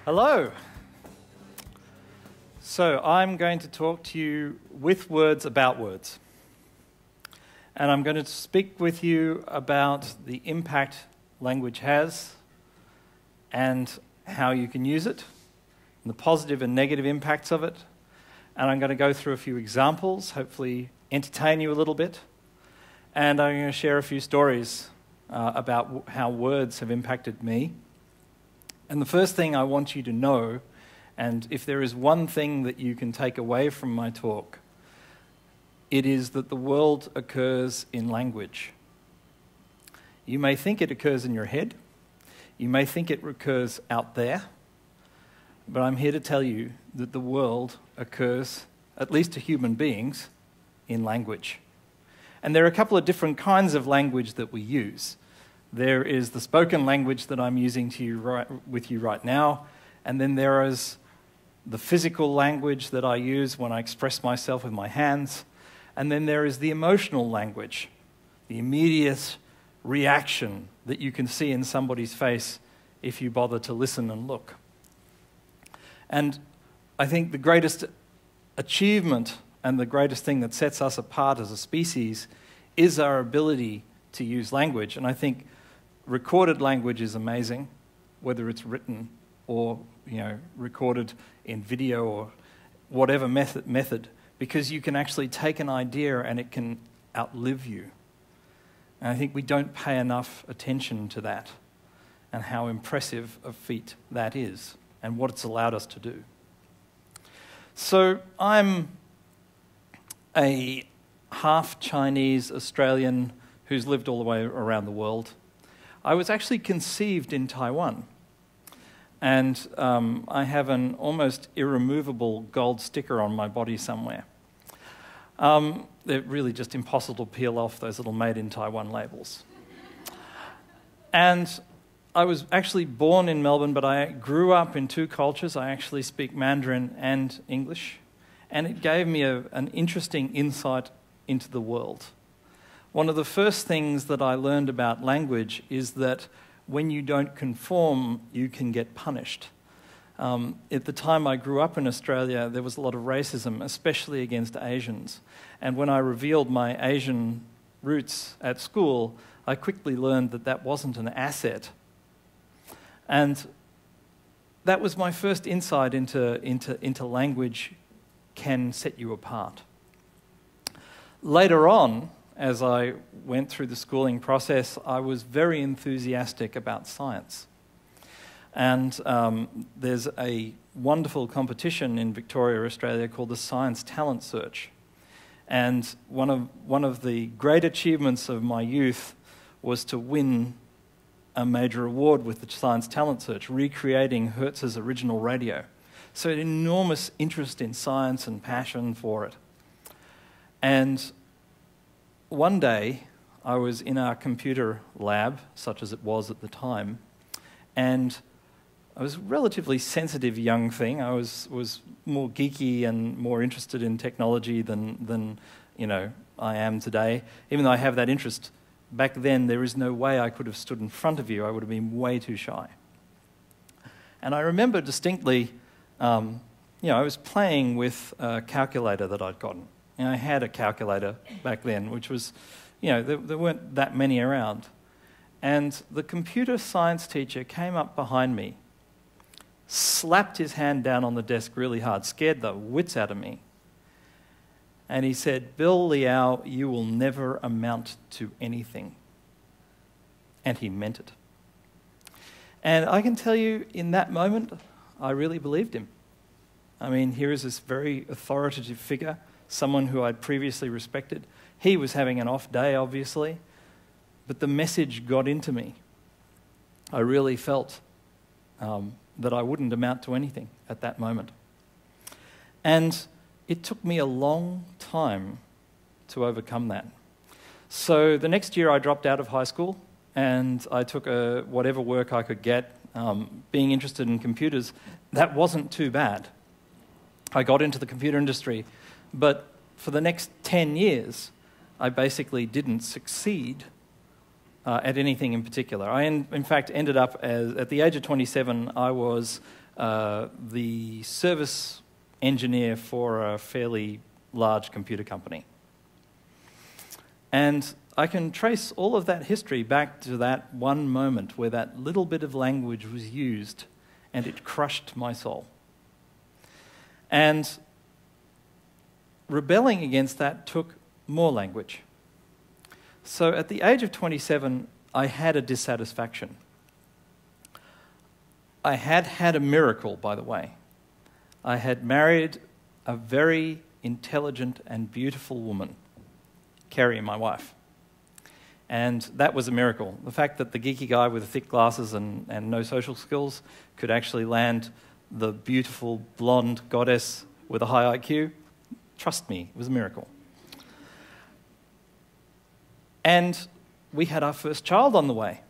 Hello. So I'm going to talk to you with words about words. And I'm going to speak with you about the impact language has and how you can use it, and the positive and negative impacts of it. And I'm going to go through a few examples, hopefully entertain you a little bit. And I'm going to share a few stories about how words have impacted me. And the first thing I want you to know, and if there is one thing that you can take away from my talk, it is that the world occurs in language. You may think it occurs in your head. You may think it occurs out there. But I'm here to tell you that the world occurs, at least to human beings, in language. And there are a couple of different kinds of language that we use. There is the spoken language that I'm using with you right now, and then there is the physical language that I use when I express myself with my hands, and then there is the emotional language, the immediate reaction that you can see in somebody's face if you bother to listen and look. And I think the greatest achievement and the greatest thing that sets us apart as a species is our ability to use language. And I think recorded language is amazing, whether it's written or recorded in video or whatever method, because you can actually take an idea and it can outlive you. And I think we don't pay enough attention to that and how impressive a feat that is and what it's allowed us to do. So I'm a half Chinese Australian who's lived all the way around the world. I was actually conceived in Taiwan, and I have an almost irremovable gold sticker on my body somewhere. They're really just impossible to peel off, those little made in Taiwan labels. And I was actually born in Melbourne, but I grew up in two cultures. I actually speak Mandarin and English, and it gave me an interesting insight into the world. One of the first things that I learned about language is that when you don't conform, you can get punished. At the time I grew up in Australia, there was a lot of racism, especially against Asians. And when I revealed my Asian roots at school, I quickly learned that that wasn't an asset. And that was my first insight into language can set you apart. Later on, as I went through the schooling process, I was very enthusiastic about science. And there's a wonderful competition in Victoria, Australia, called the Science Talent Search. And one of the great achievements of my youth was to win a major award with the Science Talent Search, recreating Hertz's original radio. So an enormous interest in science and passion for it. And one day, I was in our computer lab, such as it was at the time, and I was a relatively sensitive young thing. I was more geeky and more interested in technology than I am today. Even though I have that interest, back then there is no way I could have stood in front of you. I would have been way too shy. And I remember distinctly, I was playing with a calculator that I'd gotten. And I had a calculator back then, which was, there weren't that many around. And the computer science teacher came up behind me, slapped his hand down on the desk really hard, scared the wits out of me. And he said, "Bill Liao, you will never amount to anything." And he meant it. And I can tell you, in that moment, I really believed him. I mean, here is this very authoritative figure, someone who I'd previously respected. He was having an off day, obviously, but the message got into me. I really felt that I wouldn't amount to anything at that moment. And it took me a long time to overcome that. So the next year I dropped out of high school and I took whatever work I could get. Being interested in computers, that wasn't too bad. I got into the computer industry, but for the next 10 years, I basically didn't succeed at anything in particular. I, in fact, ended up at the age of 27, I was the service engineer for a fairly large computer company. And I can trace all of that history back to that one moment where that little bit of language was used and it crushed my soul. And rebelling against that took more language. So at the age of 27, I had a dissatisfaction. I had had a miracle, by the way. I had married a very intelligent and beautiful woman, Kerry, my wife. And that was a miracle. The fact that the geeky guy with the thick glasses and no social skills could actually land the beautiful blonde goddess with a high IQ, trust me, it was a miracle. And we had our first child on the way,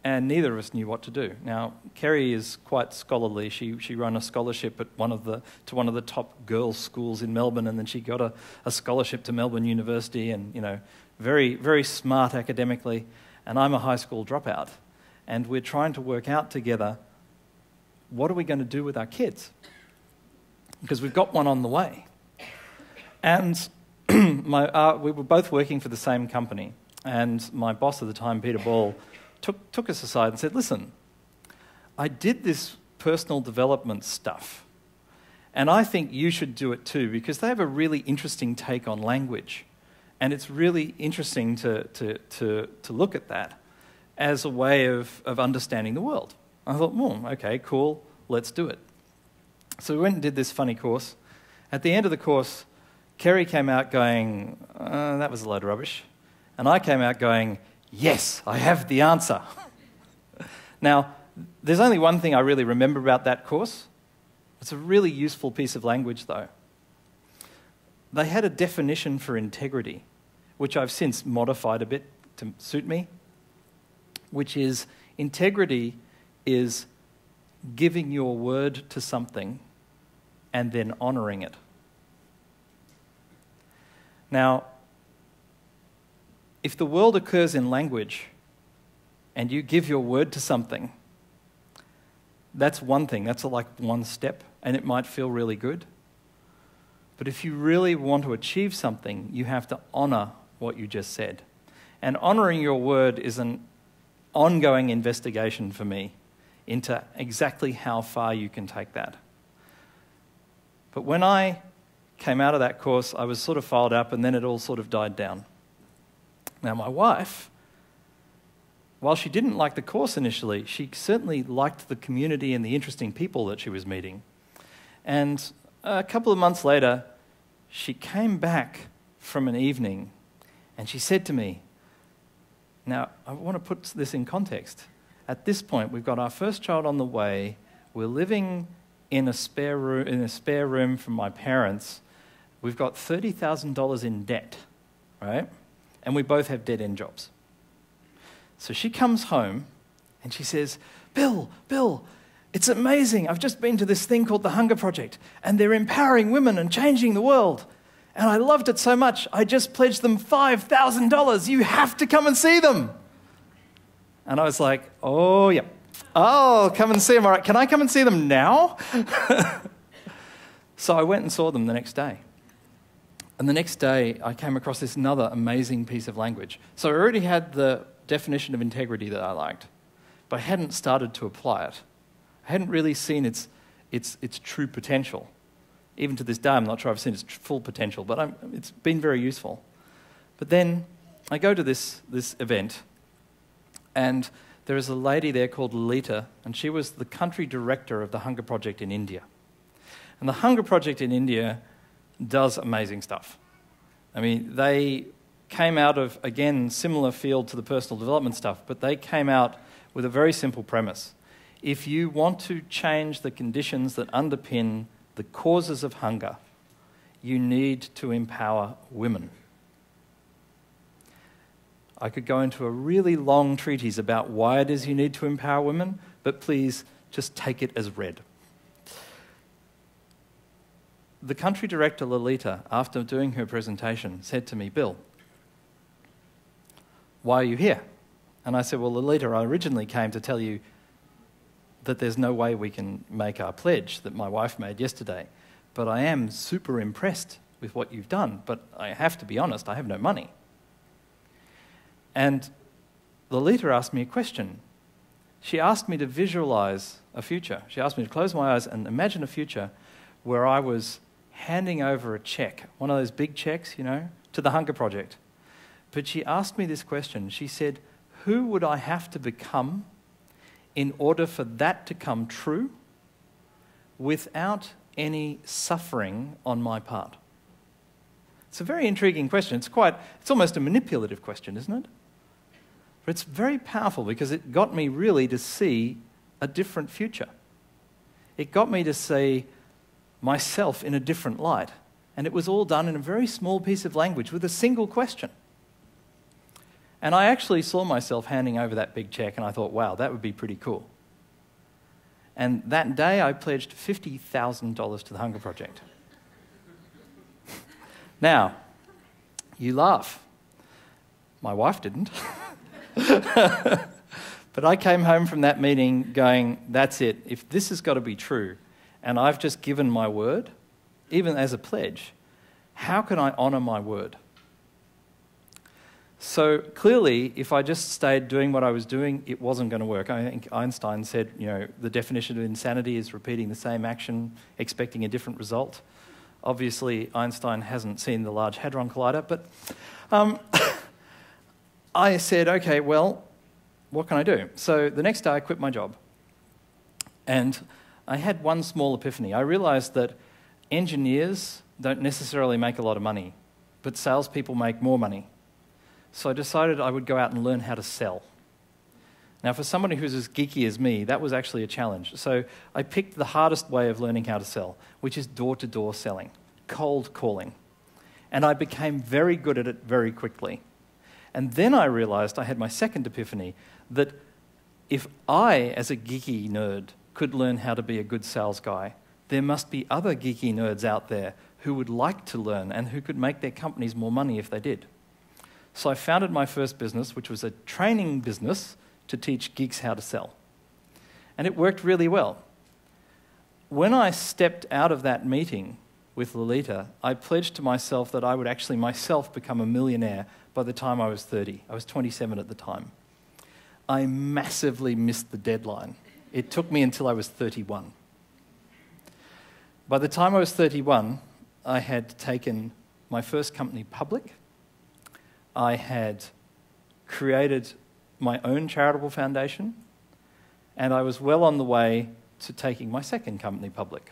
and neither of us knew what to do. Now, Kerry is quite scholarly. She ran a scholarship at one of the top girls' schools in Melbourne, and then she got a scholarship to Melbourne University, and very, very smart academically. And I'm a high school dropout, and we're trying to work out together, what are we going to do with our kids? Because we've got one on the way. And we were both working for the same company, and my boss at the time, Peter Ball, took us aside and said, listen, I did this personal development stuff, and I think you should do it too, because they have a really interesting take on language, and it's really interesting to look at that as a way of understanding the world. I thought, okay, cool, let's do it. So we went and did this funny course. At the end of the course, Kerry came out going, that was a load of rubbish. And I came out going, yes, I have the answer. Now, there's only one thing I really remember about that course. It's a really useful piece of language, though. They had a definition for integrity, which I've since modified a bit to suit me, which is integrity is giving your word to something and then honouring it. Now, if the world occurs in language and you give your word to something, that's one thing, that's like one step, and it might feel really good. But if you really want to achieve something, you have to honour what you just said. And honouring your word is an ongoing investigation for me into exactly how far you can take that. But when I came out of that course, I was sort of fired up, and then it all sort of died down. Now, my wife, while she didn't like the course initially, she certainly liked the community and the interesting people that she was meeting. And a couple of months later, she came back from an evening, and she said to me, now, I want to put this in context. At this point, we've got our first child on the way. We're living in a spare room from my parents. We've got $30,000 in debt, right? And we both have dead-end jobs. So she comes home and she says, Bill, it's amazing. I've just been to this thing called the Hunger Project, and they're empowering women and changing the world. And I loved it so much, I just pledged them $5,000. You have to come and see them. And I was like, oh, yeah. Oh, come and see them. All right, can I come and see them now? So I went and saw them the next day. And the next day, I came across this another amazing piece of language. So I already had the definition of integrity that I liked, but I hadn't started to apply it. I hadn't really seen its true potential. Even to this day, I'm not sure I've seen its full potential, but it's been very useful. But then I go to this event, and there is a lady there called Lalita, and she was the country director of the Hunger Project in India. And the Hunger Project in India does amazing stuff. I mean, they came out of, again, similar field to the personal development stuff, but they came out with a very simple premise. If you want to change the conditions that underpin the causes of hunger, you need to empower women. I could go into a really long treatise about why it is you need to empower women, but please just take it as read. The country director, Lalita, after doing her presentation, said to me, Bill, why are you here? And I said, well, Lalita, I originally came to tell you that there's no way we can make our pledge that my wife made yesterday, but I am super impressed with what you've done, but I have to be honest, I have no money. And Lolita asked me a question. She asked me to visualize a future. She asked me to close my eyes and imagine a future where I was handing over a check, one of those big checks, you know, to the Hunger Project. But she asked me this question. She said, who would I have to become in order for that to come true without any suffering on my part? It's a very intriguing question. It's almost a manipulative question, isn't it? But it's very powerful because it got me really to see a different future. It got me to see myself in a different light. And it was all done in a very small piece of language with a single question. And I actually saw myself handing over that big check and I thought, wow, that would be pretty cool. And that day I pledged $50,000 to the Hunger Project. Now, you laugh. My wife didn't. But I came home from that meeting going, that's it. If this has got to be true, and I've just given my word, even as a pledge, how can I honour my word? So clearly, if I just stayed doing what I was doing, it wasn't going to work. I think Einstein said, you know, the definition of insanity is repeating the same action, expecting a different result. Obviously, Einstein hasn't seen the Large Hadron Collider, but I said, okay, well, what can I do? So the next day I quit my job. And I had one small epiphany. I realised that engineers don't necessarily make a lot of money, but salespeople make more money. So I decided I would go out and learn how to sell. Now, for somebody who's as geeky as me, that was actually a challenge. So I picked the hardest way of learning how to sell, which is door-to-door selling, cold calling. And I became very good at it very quickly. And then I realised, I had my second epiphany, that if I, as a geeky nerd, could learn how to be a good sales guy, there must be other geeky nerds out there who would like to learn and who could make their companies more money if they did. So I founded my first business, which was a training business to teach geeks how to sell. And it worked really well. When I stepped out of that meeting with Lolita, I pledged to myself that I would actually myself become a millionaire by the time I was 30. I was 27 at the time. I massively missed the deadline. It took me until I was 31. By the time I was 31, I had taken my first company public. I had created my own charitable foundation, and I was well on the way to taking my second company public.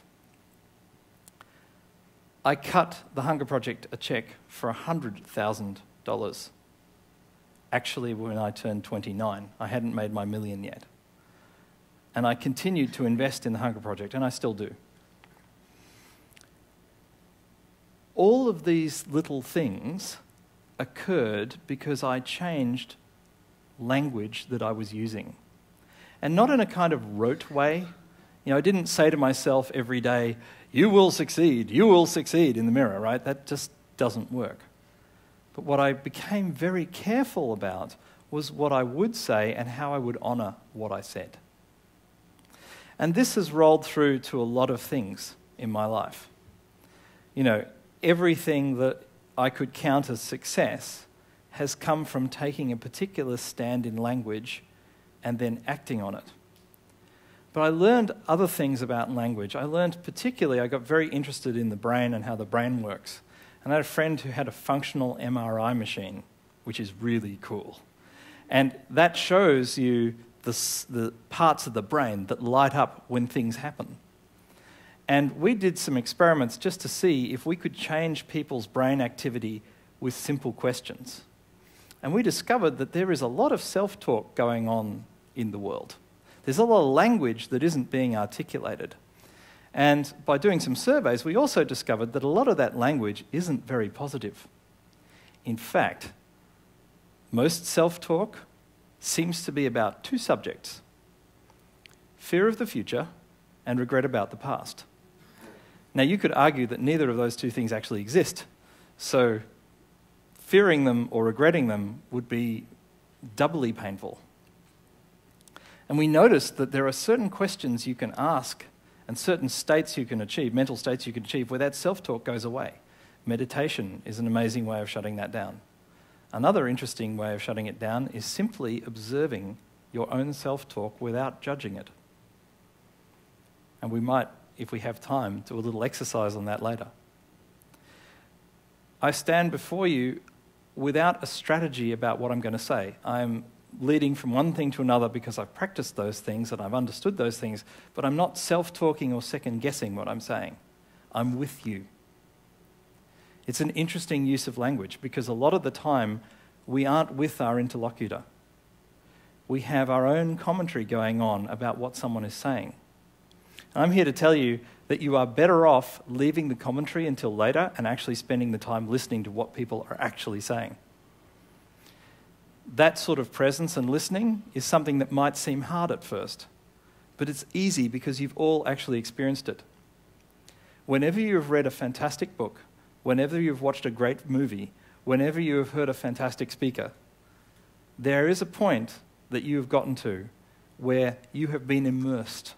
I cut the Hunger Project a check for $100,000. Actually, when I turned 29, I hadn't made my million yet. And I continued to invest in the Hunger Project, and I still do. All of these little things occurred because I changed language that I was using. And not in a kind of rote way. You know, I didn't say to myself every day, you will succeed in the mirror, right? That just doesn't work. But what I became very careful about was what I would say and how I would honour what I said. And this has rolled through to a lot of things in my life. You know, everything that I could count as success has come from taking a particular stand in language and then acting on it. But I learned other things about language. I got very interested in the brain and how the brain works. And I had a friend who had a functional MRI machine, which is really cool. And that shows you the parts of the brain that light up when things happen. And we did some experiments just to see if we could change people's brain activity with simple questions. And we discovered that there is a lot of self-talk going on in the world. There's a lot of language that isn't being articulated. And by doing some surveys, we also discovered that a lot of that language isn't very positive. In fact, most self-talk seems to be about two subjects: fear of the future and regret about the past. Now, you could argue that neither of those two things actually exist. So fearing them or regretting them would be doubly painful. And we noticed that there are certain questions you can ask and certain states you can achieve, mental states you can achieve, where that self-talk goes away. Meditation is an amazing way of shutting that down. Another interesting way of shutting it down is simply observing your own self-talk without judging it. And we might, if we have time, do a little exercise on that later. I stand before you without a strategy about what I'm going to say. I'm leading from one thing to another because I've practiced those things and I've understood those things, but I'm not self-talking or second-guessing what I'm saying. I'm with you. It's an interesting use of language because a lot of the time we aren't with our interlocutor. We have our own commentary going on about what someone is saying. I'm here to tell you that you are better off leaving the commentary until later and actually spending the time listening to what people are actually saying. That sort of presence and listening is something that might seem hard at first, but it's easy because you've all actually experienced it. Whenever you've read a fantastic book, whenever you've watched a great movie, whenever you have heard a fantastic speaker, there is a point that you have gotten to where you have been immersed,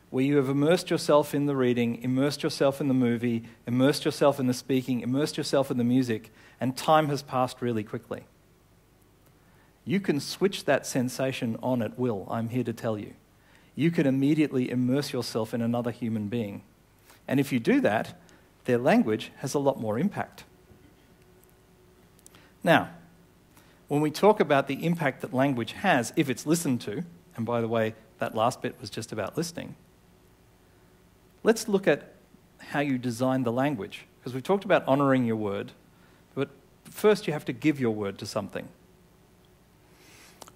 where you have immersed yourself in the reading, immersed yourself in the movie, immersed yourself in the speaking, immersed yourself in the music, and time has passed really quickly. You can switch that sensation on at will, I'm here to tell you. You can immediately immerse yourself in another human being. And if you do that, their language has a lot more impact. Now, when we talk about the impact that language has if it's listened to, and by the way, that last bit was just about listening, let's look at how you design the language. Because we've talked about honouring your word, but first you have to give your word to something.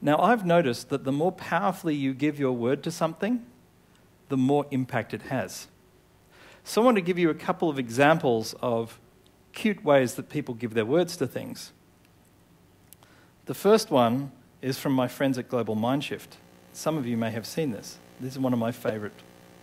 Now, I've noticed that the more powerfully you give your word to something, the more impact it has. So I want to give you a couple of examples of cute ways that people give their words to things. The first one is from my friends at Global Mindshift. Some of you may have seen this. This is one of my favourite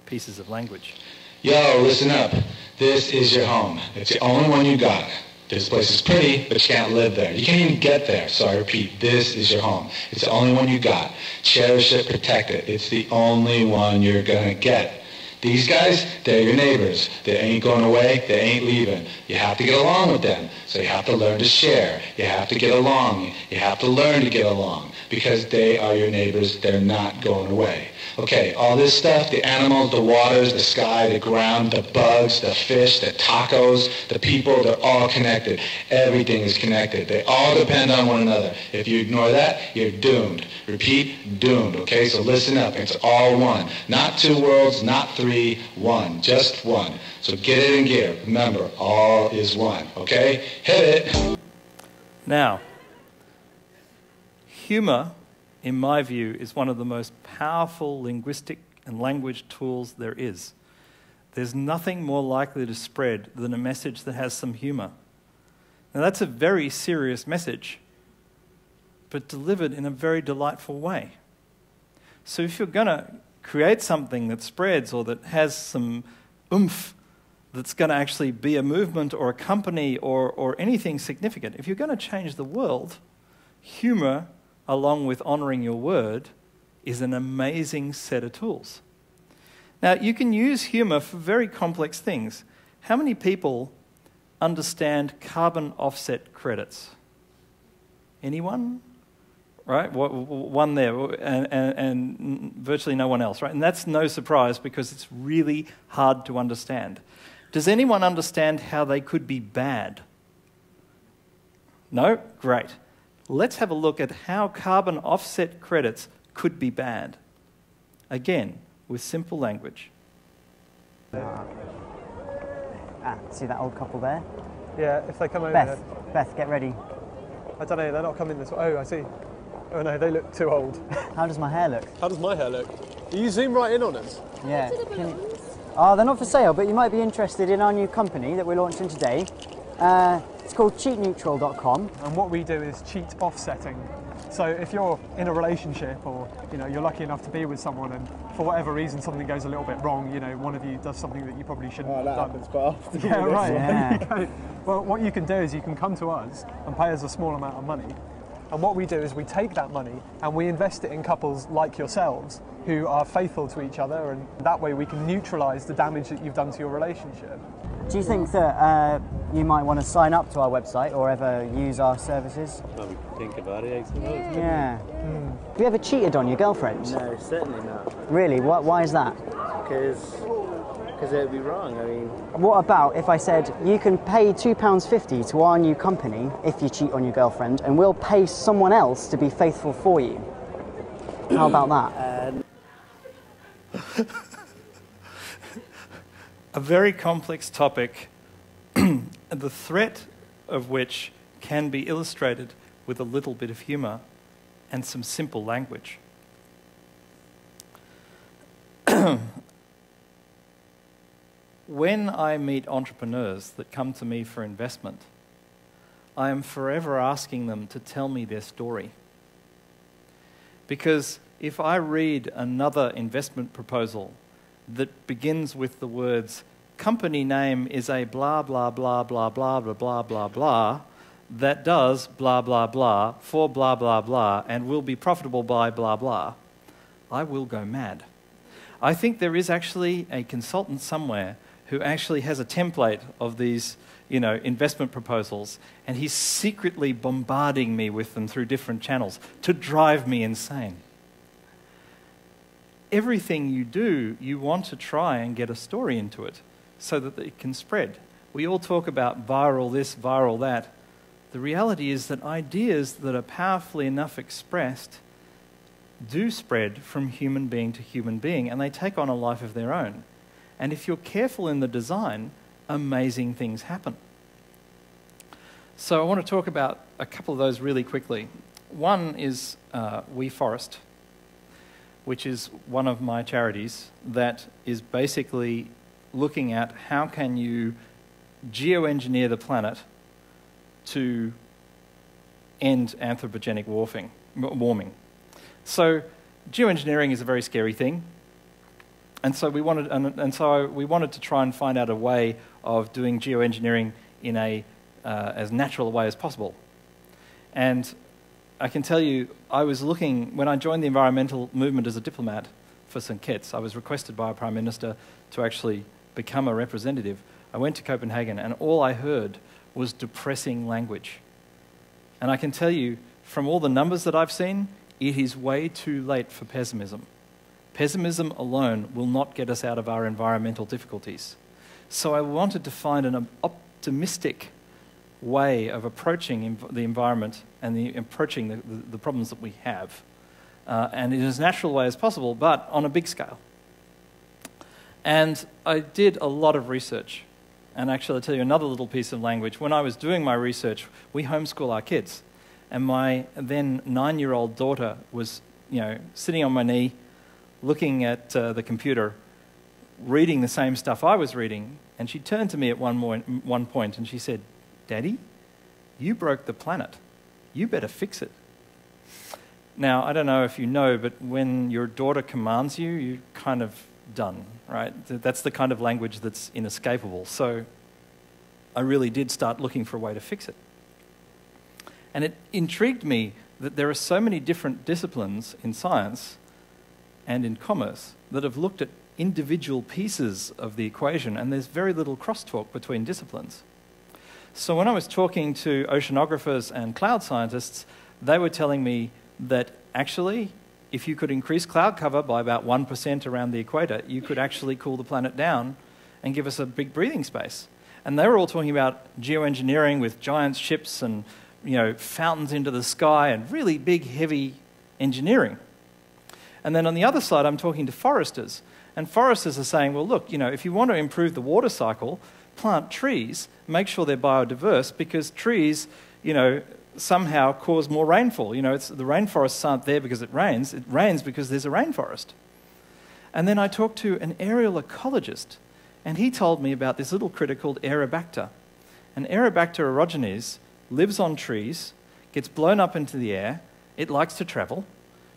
pieces of language. Yo, listen up. This is your home. It's the only one you got. This place is pretty, but you can't live there. You can't even get there. So I repeat, this is your home. It's the only one you got. Cherish it, protect it. It's the only one you're going to get. These guys, they're your neighbors. They ain't going away. They ain't leaving. You have to get along with them. So you have to learn to share. You have to get along. You have to learn to get along because they are your neighbors. They're not going away. Okay, all this stuff, the animals, the waters, the sky, the ground, the bugs, the fish, the tacos, the people, they're all connected. Everything is connected. They all depend on one another. If you ignore that, you're doomed. Repeat, doomed. Okay, so listen up. It's all one. Not two worlds, not three, one. Just one. So get it in gear. Remember, all is one. Okay? Hit it. Now, humour, in my view, is one of the most powerful linguistic and language tools there is. There's nothing more likely to spread than a message that has some humour. Now, that's a very serious message, but delivered in a very delightful way. So if you're going to create something that spreads or that has some oomph, that's going to actually be a movement or a company or anything significant, if you're going to change the world, humour, along with honouring your word, is an amazing set of tools. Now, you can use humour for very complex things. How many people understand carbon offset credits? Anyone? Right? One there, and virtually no one else, right? And that's no surprise because it's really hard to understand. Does anyone understand how they could be bad? No? Great. Let's have a look at how carbon offset credits could be bad. Again, with simple language. See that old couple there? Yeah, if they come over... Beth, get ready. I don't know, they're not coming this way. Oh, I see. Oh no, they look too old. How does my hair look? How does my hair look? You zoom right in on us. Yeah. Oh, they're not for sale, but you might be interested in our new company that we're launching today. It's called cheatneutral.com. And what we do is cheat offsetting. So if you're in a relationship or you're lucky enough to be with someone and for whatever reason something goes a little bit wrong, one of you does something that you probably shouldn't have done. Happens quite often. Yeah, right. Yeah. Well, what you can do is you can come to us and pay us a small amount of money And what we do is we take that money and we invest it in couples like yourselves who are faithful to each other, and that way we can neutralise the damage that you've done to your relationship. Do you think that you might want to sign up to our website or ever use our services? Well, we can think about it, I suppose. Yeah. Have you ever cheated on your girlfriend? No, certainly not. Really? Why is that? Because it would be wrong. I mean, What about if I said you can pay £2.50 to our new company if you cheat on your girlfriend, and we'll pay someone else to be faithful for you? How about that? A very complex topic, the threat of which can be illustrated with a little bit of humour and some simple language. When I meet entrepreneurs that come to me for investment, I am forever asking them to tell me their story. Because if I read another investment proposal that begins with the words, company name is a blah, blah, blah, blah, blah, blah, blah, blah, blah, that does blah, blah, blah, for blah, blah, blah, and will be profitable by blah, blah, I will go mad. I think there is actually a consultant somewhere who actually has a template of these, investment proposals, and he's secretly bombarding me with them through different channels to drive me insane. Everything you do, you want to try and get a story into it so that it can spread. We all talk about viral this, viral that. The reality is that ideas that are powerfully enough expressed do spread from human being to human being, and they take on a life of their own. And if you're careful in the design, amazing things happen. So I want to talk about a couple of those really quickly. One is We Forest, which is one of my charities that is basically looking at how can you geoengineer the planet to end anthropogenic warming. So geoengineering is a very scary thing. And so we wanted to try and find out a way of doing geoengineering in as natural a way as possible. And I can tell you, I was looking, when I joined the environmental movement as a diplomat for St Kitts, I was requested by a Prime Minister to actually become a representative. I went to Copenhagen and all I heard was depressing language. And I can tell you, from all the numbers that I've seen, it is way too late for pessimism. Pessimism alone will not get us out of our environmental difficulties. So I wanted to find an optimistic way of approaching the environment and approaching the problems that we have. And in as natural a way as possible, but on a big scale. And I did a lot of research. And actually, I'll tell you another little piece of language. When I was doing my research, we homeschool our kids. And my then 9-year-old daughter was, sitting on my knee, looking at the computer, reading the same stuff I was reading, and she turned to me at one point and she said, "Daddy, you broke the planet. You better fix it." Now, I don't know if you know, but when your daughter commands you, you're kind of done, right? That's the kind of language that's inescapable. So I really did start looking for a way to fix it. And it intrigued me that there are so many different disciplines in science and in commerce that have looked at individual pieces of the equation, and there's very little crosstalk between disciplines. So when I was talking to oceanographers and cloud scientists, they were telling me that actually, if you could increase cloud cover by about 1% around the equator, you could actually cool the planet down and give us a big breathing space. And they were all talking about geoengineering with giant ships and fountains into the sky and really big, heavy engineering. And then on the other side, I'm talking to foresters. And foresters are saying, well, look, if you want to improve the water cycle, plant trees, make sure they're biodiverse, because trees, somehow cause more rainfall. The rainforests aren't there because it rains because there's a rainforest. And then I talked to an aerial ecologist, and he told me about this little critter called Aerobacter. And Aerobacter orogenes lives on trees, gets blown up into the air, it likes to travel,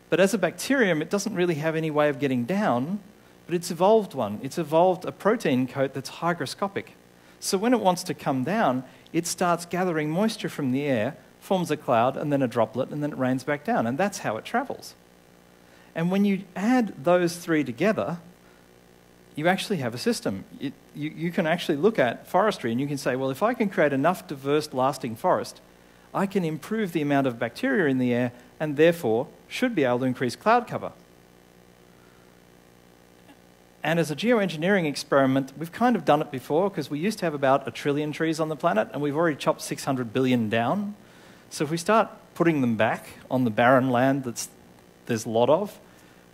but as a bacterium, it doesn't really have any way of getting down, but it's evolved one. It's evolved a protein coat that's hygroscopic. So when it wants to come down, it starts gathering moisture from the air, forms a cloud, and then a droplet, and then it rains back down. And that's how it travels. And when you add those three together, you actually have a system. You can actually look at forestry and you can say, well, if I can create enough diverse, lasting forest, I can improve the amount of bacteria in the air and therefore should be able to increase cloud cover. And as a geoengineering experiment, we've kind of done it before because we used to have about 1 trillion trees on the planet and we've already chopped 600 billion down. So if we start putting them back on the barren land there's a lot of,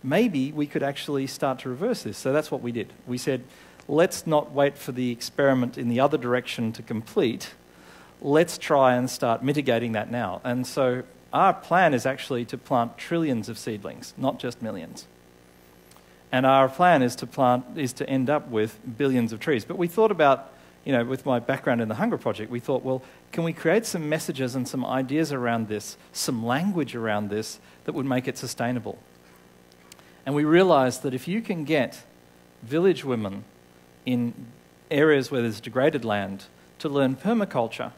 maybe we could actually start to reverse this. So that's what we did. We said, let's not wait for the experiment in the other direction to complete. Let's try and start mitigating that now. And so our plan is actually to plant trillions of seedlings, not just millions. And our plan is to end up with billions of trees. But we thought about, with my background in the Hunger Project, we thought, well, can we create some messages and some ideas around this, some language around this that would make it sustainable? And we realized that if you can get village women in areas where there's degraded land to learn permaculture,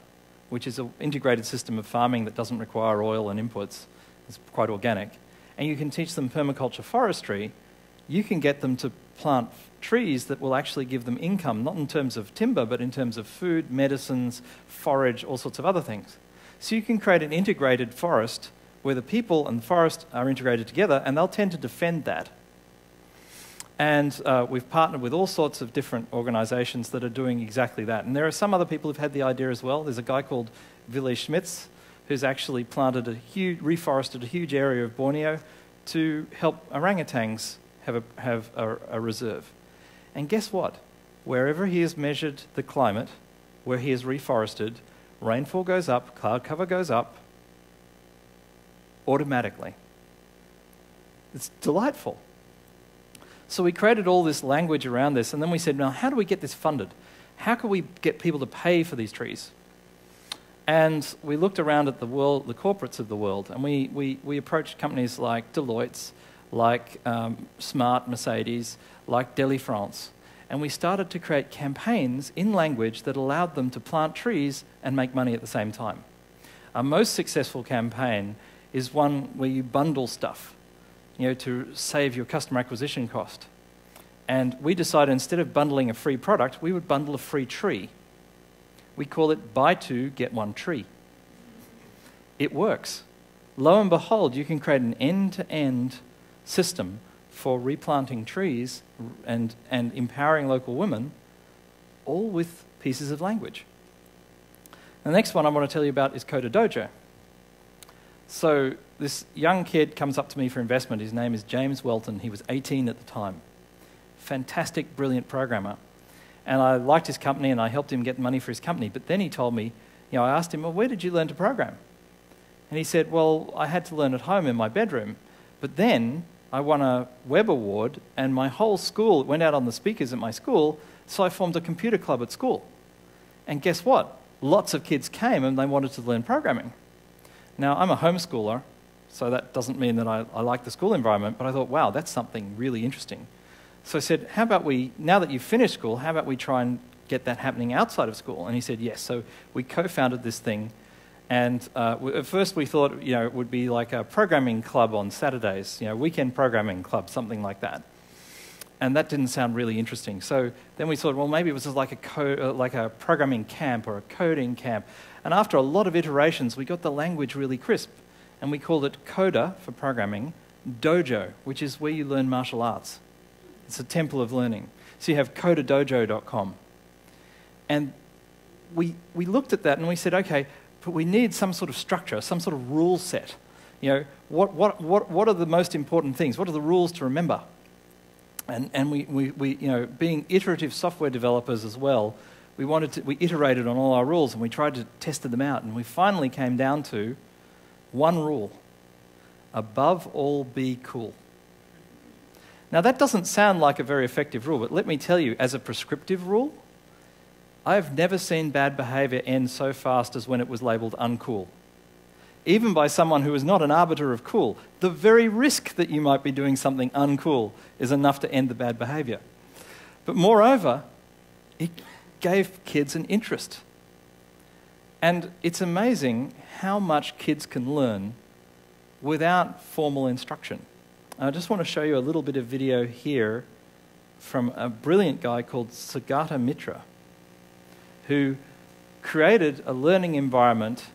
which is an integrated system of farming that doesn't require oil and inputs, it's quite organic, and you can teach them permaculture forestry, you can get them to plant trees that will actually give them income, not in terms of timber, but in terms of food, medicines, forage, all sorts of other things. So you can create an integrated forest where the people and the forest are integrated together, and they'll tend to defend that. And we've partnered with all sorts of different organisations that are doing exactly that. And there are some other people who've had the idea as well. There's a guy called Ville Schmitz who's actually reforested a huge area of Borneo to help orangutans have a reserve. And guess what? Wherever he has measured the climate, where he has reforested, rainfall goes up, cloud cover goes up, automatically. It's delightful. So we created all this language around this, and then we said, now how do we get this funded? How can we get people to pay for these trees? And we looked around at the world, the corporates of the world, and we approached companies like Deloitte's, like Smart Mercedes, like Delifrance, and we started to create campaigns in language that allowed them to plant trees and make money at the same time. Our most successful campaign is one where you bundle stuff, to save your customer acquisition cost. And we decided instead of bundling a free product, we would bundle a free tree. We call it buy two, get one tree. It works. Lo and behold, you can create an end-to-end system for replanting trees and empowering local women, all with pieces of language. The next one I want to tell you about is Coder Dojo. So this young kid comes up to me for investment. His name is James Whelton. He was 18 at the time. Fantastic, brilliant programmer. And I liked his company and I helped him get money for his company. But then he told me, I asked him, well, where did you learn to program? And he said, well, I had to learn at home in my bedroom. But then I won a web award and my whole school went out on the speakers at my school, so I formed a computer club at school. And guess what? Lots of kids came and they wanted to learn programming. Now, I'm a homeschooler, so that doesn't mean that I like the school environment, but I thought, wow, that's something really interesting. So I said, how about now that you've finished school, how about we try and get that happening outside of school? And he said, yes. So we co-founded this thing, and at first we thought, it would be like a programming club on Saturdays, weekend programming club, something like that. And that didn't sound really interesting. So then we thought, well, maybe it was just like a programming camp or a coding camp. And after a lot of iterations, we got the language really crisp. And we called it Coder, for programming, Dojo, which is where you learn martial arts. It's a temple of learning. So you have coderdojo.com. And we looked at that and we said, okay, but we need some sort of structure, some sort of rule set. What are the most important things? What are the rules to remember? And we being iterative software developers as well, we iterated on all our rules and we tried to test them out, and we finally came down to one rule: above all, be cool. Now that doesn't sound like a very effective rule, but let me tell you, as a prescriptive rule, I've never seen bad behavior end so fast as when it was labeled uncool. Even by someone who is not an arbiter of cool. The very risk that you might be doing something uncool is enough to end the bad behavior. But moreover, it gave kids an interest. And it's amazing how much kids can learn without formal instruction. I just want to show you a little bit of video here from a brilliant guy called Sugata Mitra, who created a learning environment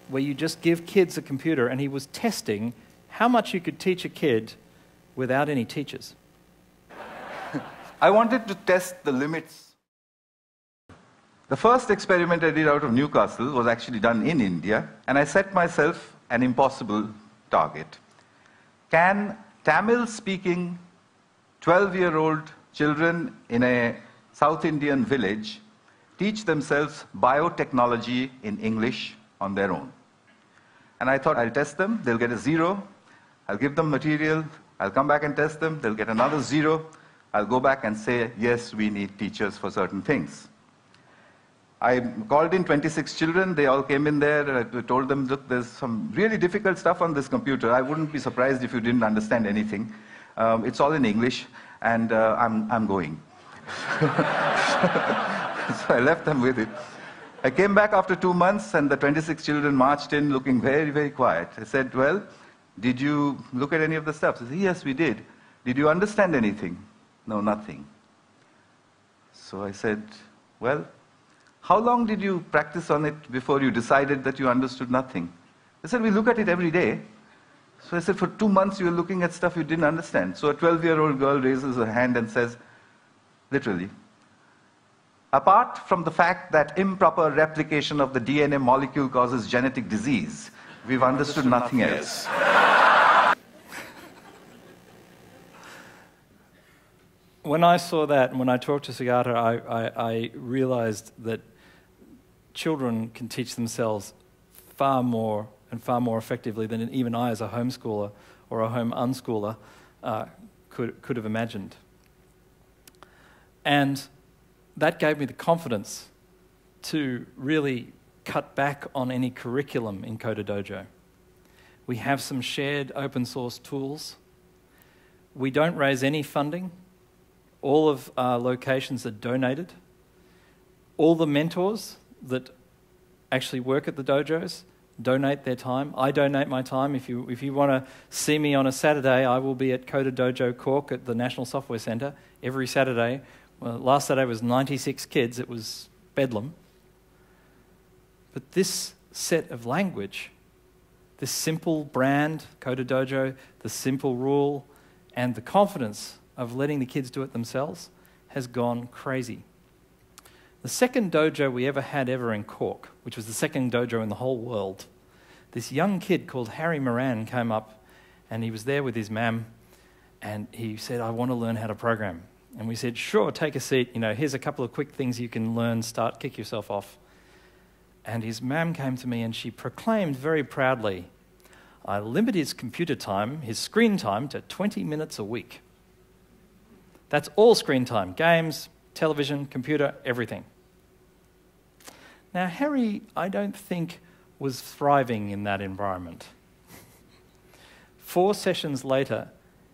where you just give kids a computer, and he was testing how much you could teach a kid without any teachers. I wanted to test the limits. The first experiment I did out of Newcastle was actually done in India, and I set myself an impossible target. Can Tamil-speaking 12-year-old children in a South Indian village teach themselves biotechnology in English on their own? And I thought, I'll test them, they'll get a 0, I'll give them material, I'll come back and test them, they'll get another 0, I'll go back and say, yes, we need teachers for certain things. I called in 26 children, they all came in there, I told them, look, there's some really difficult stuff on this computer, I wouldn't be surprised if you didn't understand anything. It's all in English, and I'm going. So I left them with it. I came back after 2 months, and the 26 children marched in looking very, very quiet. I said, well, did you look at any of the stuff? They said, yes, we did. Did you understand anything? No, nothing. So I said, well, how long did you practice on it before you decided that you understood nothing? They said, we look at it every day. So I said, for 2 months you were looking at stuff you didn't understand. So a 12-year-old girl raises her hand and says, literally, apart from the fact that improper replication of the DNA molecule causes genetic disease, we've understood nothing else. When I saw that, and when I talked to Sugata, I realized that children can teach themselves far more and far more effectively than even I, as a homeschooler or a home unschooler, could have imagined. And that gave me the confidence to really cut back on any curriculum in Coder Dojo. We have some shared open source tools. We don't raise any funding. All of our locations are donated. All the mentors that actually work at the dojos donate their time. I donate my time. If you want to see me on a Saturday, I will be at Coder Dojo Cork at the National Software Centre every Saturday. Well, last Saturday was 96 kids. It was bedlam. But this set of language, this simple brand, Coder Dojo, the simple rule, and the confidence of letting the kids do it themselves has gone crazy. The second dojo we ever had in Cork, which was the second dojo in the whole world, this young kid called Harry Moran came up, and he was there with his mam, and he said, I want to learn how to program. And we said, sure, take a seat. You know, here's a couple of quick things you can learn, kick yourself off. And his mam came to me and she proclaimed very proudly, I limit his computer time, his screen time, to 20 minutes a week. That's all screen time, games, television, computer, everything. Now, Harry, I don't think, was thriving in that environment. 4 sessions later,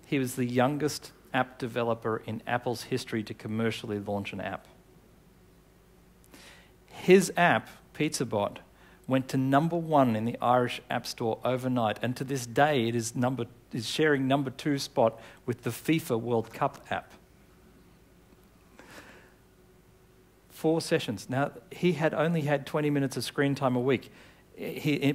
he was the youngest app developer in Apple's history to commercially launch an app. His app, PizzaBot, went to #1 in the Irish App Store overnight, and to this day it is sharing #2 spot with the FIFA World Cup app. 4 sessions. Now, he had only had 20 minutes of screen time a week.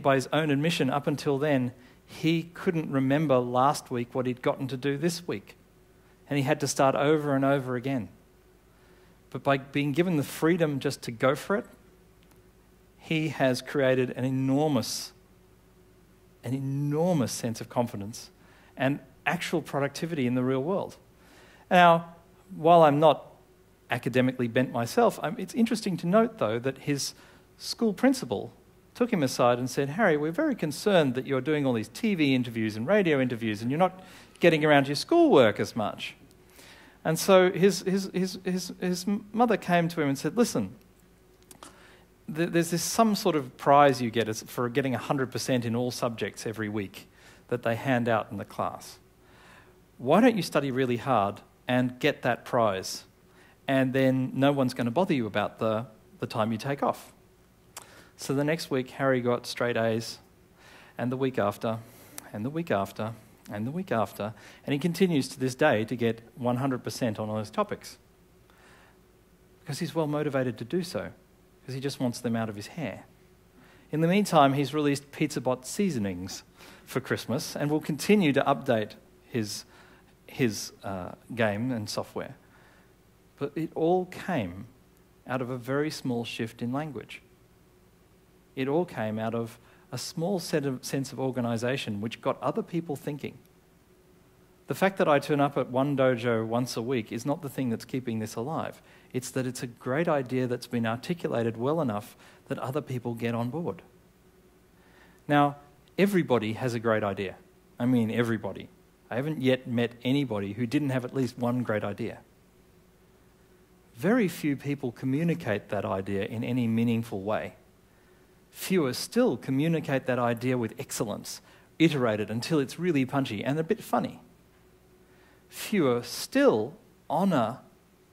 By his own admission, up until then, he couldn't remember last week what he'd gotten to do this week. And he had to start over and over again. But by being given the freedom just to go for it, he has created an enormous sense of confidence and actual productivity in the real world. Now, while I'm not academically bent myself, it's interesting to note, though, that his school principal took him aside and said, Harry, we're very concerned that you're doing all these TV interviews and radio interviews and you're not getting around to your schoolwork as much. And so his mother came to him and said, listen, there's some sort of prize you get for getting 100% in all subjects every week that they hand out in the class. Why don't you study really hard and get that prize? And then no one's going to bother you about the time you take off. So the next week, Harry got straight A's, and the week after, and the week after, and the week after, and he continues to this day to get 100% on all those topics. Because he's well motivated to do so, because he just wants them out of his hair. In the meantime, he's released PizzaBot seasonings for Christmas and will continue to update his game and software. But it all came out of a very small shift in language. It all came out of a small sense of organisation which got other people thinking. The fact that I turn up at one dojo once a week is not the thing that's keeping this alive. It's that it's a great idea that's been articulated well enough that other people get on board. Now, everybody has a great idea. I mean, everybody. I haven't yet met anybody who didn't have at least one great idea. Very few people communicate that idea in any meaningful way. Fewer still communicate that idea with excellence, iterated until it's really punchy and a bit funny. Fewer still honour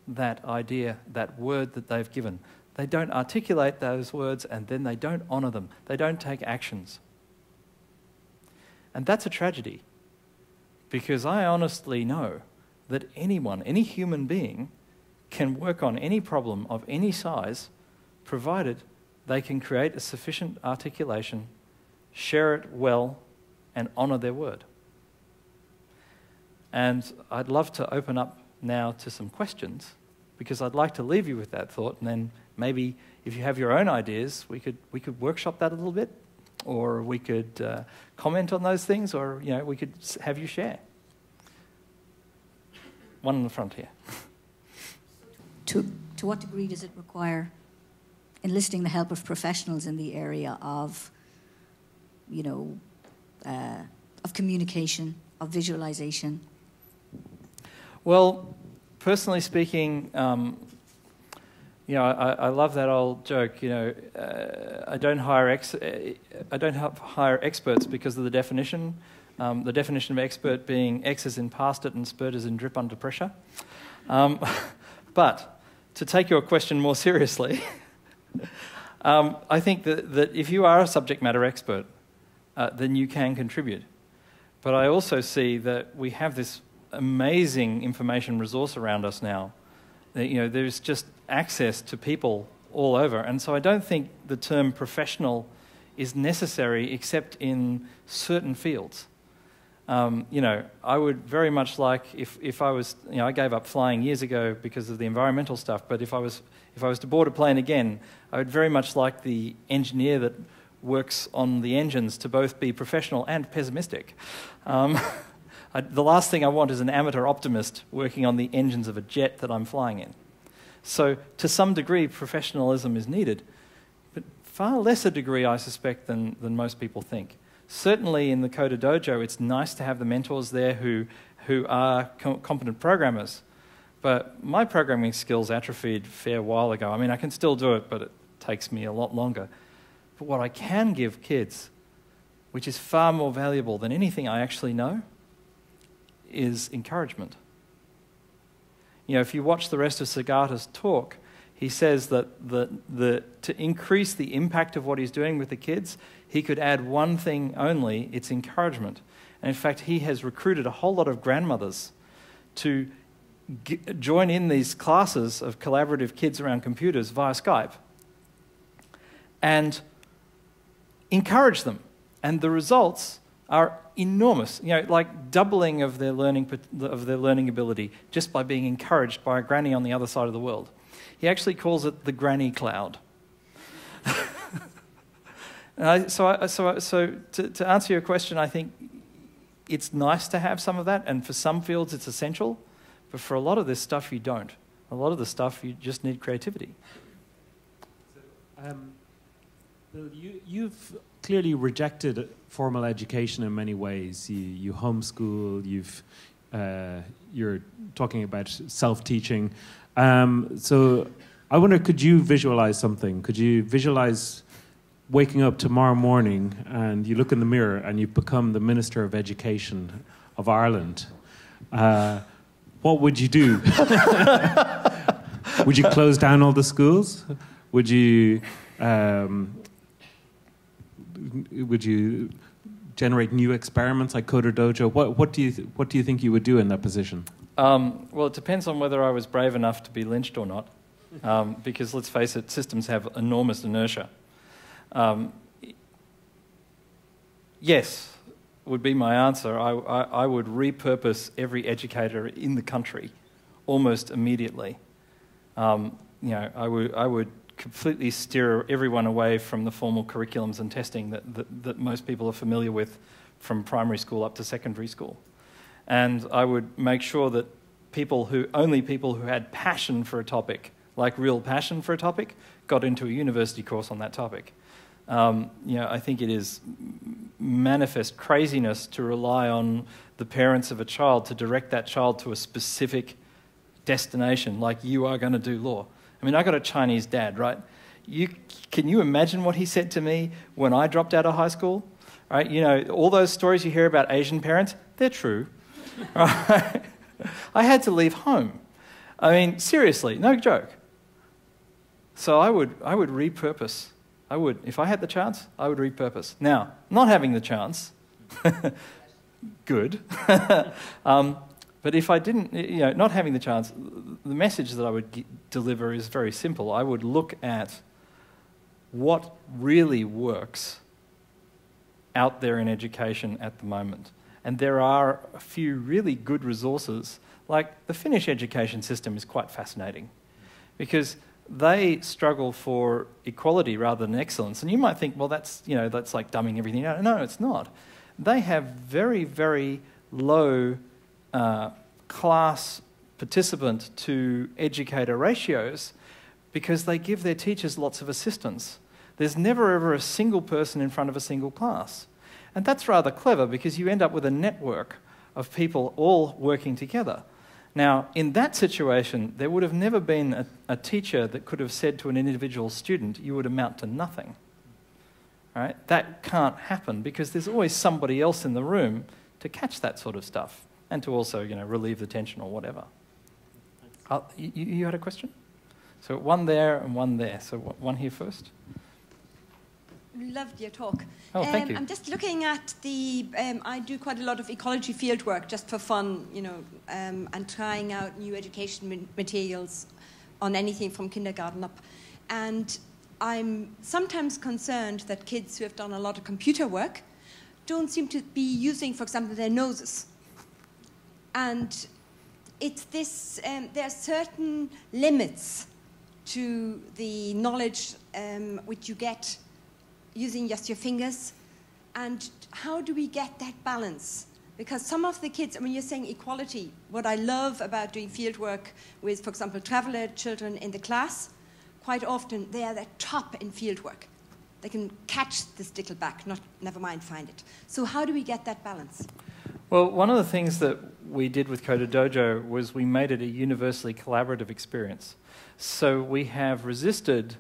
that idea, that word that they've given. They don't articulate those words and then they don't honour them. They don't take actions. And that's a tragedy, because I honestly know that anyone, any human being, can work on any problem of any size, provided they can create a sufficient articulation, share it well, and honour their word. And I'd love to open up now to some questions, because I'd like to leave you with that thought, and then maybe if you have your own ideas, we could workshop that a little bit, or we could comment on those things, or we could have you share. One in the front here. To what degree does it require enlisting the help of professionals in the area of, of communication, of visualization? Well, personally speaking, I love that old joke. I don't hire experts because of the definition. The definition of expert being X as in past it and spurt as in drip under pressure. But to take your question more seriously, I think that if you are a subject matter expert, then you can contribute. But I also see that we have this amazing information resource around us now. There's just access to people all over. And so I don't think the term professional is necessary except in certain fields. I would very much like, if I was, I gave up flying years ago because of the environmental stuff, but if I was to board a plane again, I would very much like the engineer that works on the engines to both be professional and pessimistic. The last thing I want is an amateur optimist working on the engines of a jet that I'm flying in. So to some degree, professionalism is needed, but far lesser degree, I suspect, than most people think. Certainly in the Coder Dojo, it's nice to have the mentors there who are competent programmers. But my programming skills atrophied a fair while ago. I mean, I can still do it, but it takes me a lot longer. But what I can give kids, which is far more valuable than anything I actually know, is encouragement. If you watch the rest of Sagata's talk, he says that to increase the impact of what he's doing with the kids, he could add one thing only: it's encouragement. And in fact, he has recruited a whole lot of grandmothers to join in these classes of collaborative kids around computers via Skype and encourage them. And the results are enormous, like doubling of their learning ability just by being encouraged by a granny on the other side of the world. He actually calls it the granny cloud. So to answer your question, I think it's nice to have some of that, and for some fields it's essential, but for a lot of this stuff you don't. A lot of the stuff you just need creativity. Bill, you've clearly rejected formal education in many ways. You homeschool, you're talking about self-teaching. So I wonder, could you visualize something? Could you visualize waking up tomorrow morning and you look in the mirror and you become the Minister of Education of Ireland? What would you do? Would you close down all the schools? Would you would you generate new experiments like Coder Dojo? What do you think you would do in that position? Well, it depends on whether I was brave enough to be lynched or not, because let's face it, systems have enormous inertia. Yes, would be my answer. I would repurpose every educator in the country almost immediately. I would completely steer everyone away from the formal curriculums and testing that most people are familiar with from primary school up to secondary school. And I would make sure that only people who had passion for a topic, like real passion for a topic, got into a university course on that topic. I think it is manifest craziness to rely on the parents of a child to direct that child to a specific destination, like you are going to do law. I mean, I got a Chinese dad, right? Can you imagine what he said to me when I dropped out of high school? Right? You know, all those stories you hear about Asian parents, they're true. Right? I had to leave home. I mean, seriously, no joke. So I would repurpose. If I had the chance, I would repurpose. Now, not having the chance, good. But if I didn't, not having the chance, the message that I would deliver is very simple. I would look at what really works out there in education at the moment. And there are a few really good resources, like the Finnish education system is quite fascinating because they struggle for equality rather than excellence. And you might think, well, that's like dumbing everything down. No, it's not. They have very, very low class participant to educator ratios because they give their teachers lots of assistance. There's never ever a single person in front of a single class. And that's rather clever because you end up with a network of people all working together. Now, in that situation, there would have never been a teacher that could have said to an individual student, you would amount to nothing. Right? That can't happen because there's always somebody else in the room to catch that sort of stuff and to also, relieve the tension or whatever. You had a question? So one there and one there. So one here first. Loved your talk. Oh, thank you. I'm just looking at I do quite a lot of ecology field work just for fun, and trying out new education materials on anything from kindergarten up. And I'm sometimes concerned that kids who have done a lot of computer work don't seem to be using, for example, their noses. And it's this, there are certain limits to the knowledge which you get using just your fingers. And how do we get that balance? Because some of the kids, when you're saying equality, what I love about doing field work with, for example, traveller children in the class, quite often they are the top in field work. They can catch the stickleback, never mind find it. So how do we get that balance? Well, one of the things that we did with Coder Dojo was we made it a universally collaborative experience. So we have resisted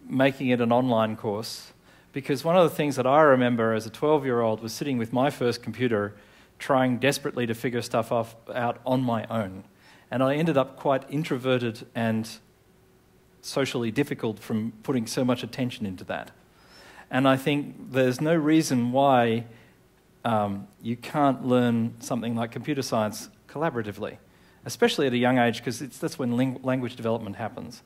making it an online course because one of the things that I remember as a 12-year-old was sitting with my first computer trying desperately to figure stuff out on my own. And I ended up quite introverted and socially difficult from putting so much attention into that. And I think there's no reason why you can't learn something like computer science collaboratively, especially at a young age, because that's when language development happens.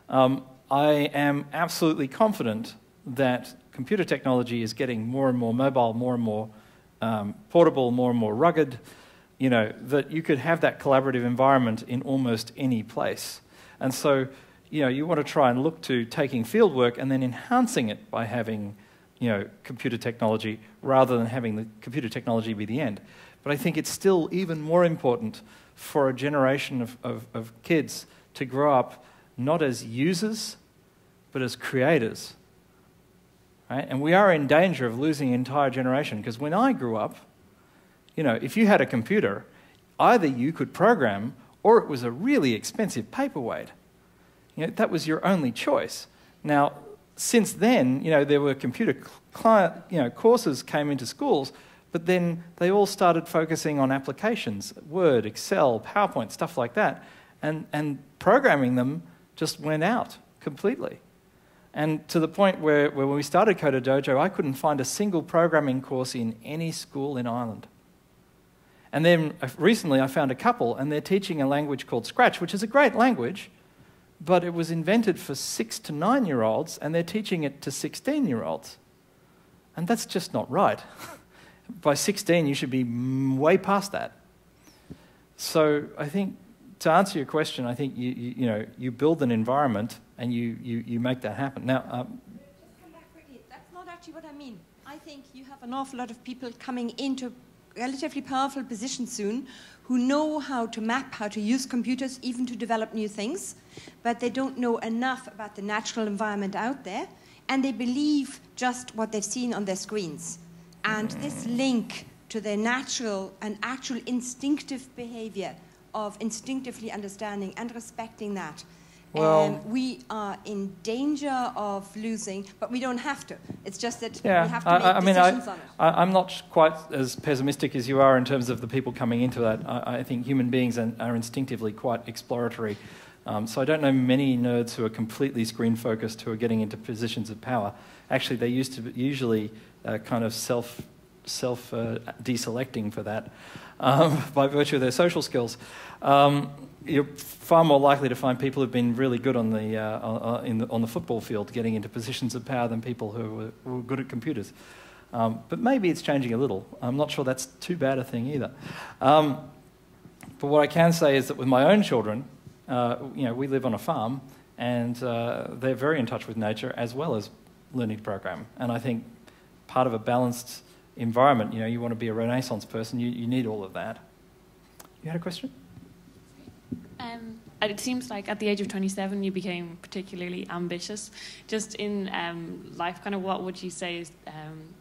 I am absolutely confident that computer technology is getting more and more mobile, more and more portable, more and more rugged, that you could have that collaborative environment in almost any place. And so, you want to try and look to taking field work and then enhancing it by having, computer technology rather than having the computer technology be the end. But I think it's still even more important for a generation of kids to grow up not as users, but as creators. Right? And we are in danger of losing an entire generation, because when I grew up, if you had a computer, either you could program or it was a really expensive paperweight. That was your only choice. Now, since then, there were computer courses came into schools, but then they all started focusing on applications, Word, Excel, PowerPoint, stuff like that, and programming them just went out completely. And to the point where when we started Coder Dojo, I couldn't find a single programming course in any school in Ireland. And then recently I found a couple, and they're teaching a language called Scratch, which is a great language, but it was invented for 6 to 9-year-olds, and they're teaching it to 16-year-olds. And that's just not right. By 16, you should be way past that. So I think, to answer your question, I think you build an environment and you make that happen. Now, just come back quickly. That's not actually what I mean. I think you have an awful lot of people coming into relatively powerful positions soon who know how to map, how to use computers, even to develop new things, but they don't know enough about the natural environment out there, and they believe just what they've seen on their screens. And this link to their natural and actual instinctive behavior of instinctively understanding and respecting that, well, we are in danger of losing, but we don't have to. It's just that we have to make decisions on it. I'm not quite as pessimistic as you are in terms of the people coming into that. I think human beings are instinctively quite exploratory. So I don't know many nerds who are completely screen-focused who are getting into positions of power. Actually, they used to usually kind of self-deselecting for that by virtue of their social skills. You're far more likely to find people who've been really good on the football field getting into positions of power than people who are good at computers. But maybe it's changing a little. I'm not sure that's too bad a thing either. But what I can say is that with my own children, we live on a farm, and they're very in touch with nature as well as learning to program. And I think part of a balanced environment, you want to be a Renaissance person, you need all of that. You had a question? It seems like at the age of 27 you became particularly ambitious. Just in life, kind of what would you say is